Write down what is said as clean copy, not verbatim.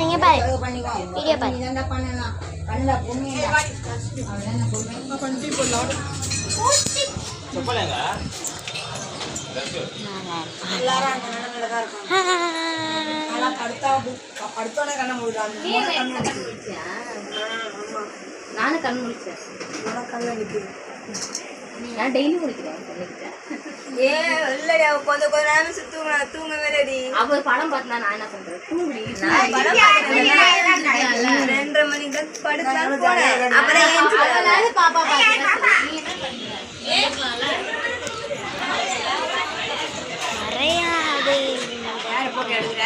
இங்க பாரு வீடியோ பாரு நானும் கண் முடிச்சேன் நான் டெய்லி முடிக்கிறேன் இல்லடி அவ கொஞ்சம் நேரம் தூங்கவே ரெடி அவ படம் பார்த்தா நான் என்ன பண்றேன் தூங்குடி நான் படம் 2:30 மணிக்கு தான் படுக்கலாம் போறேன் அப்புறம் ஏஞ்சி பாப்பா பாத்து நீ என்ன பண்ற நிறைய அது யார போட்டு எடுக்குற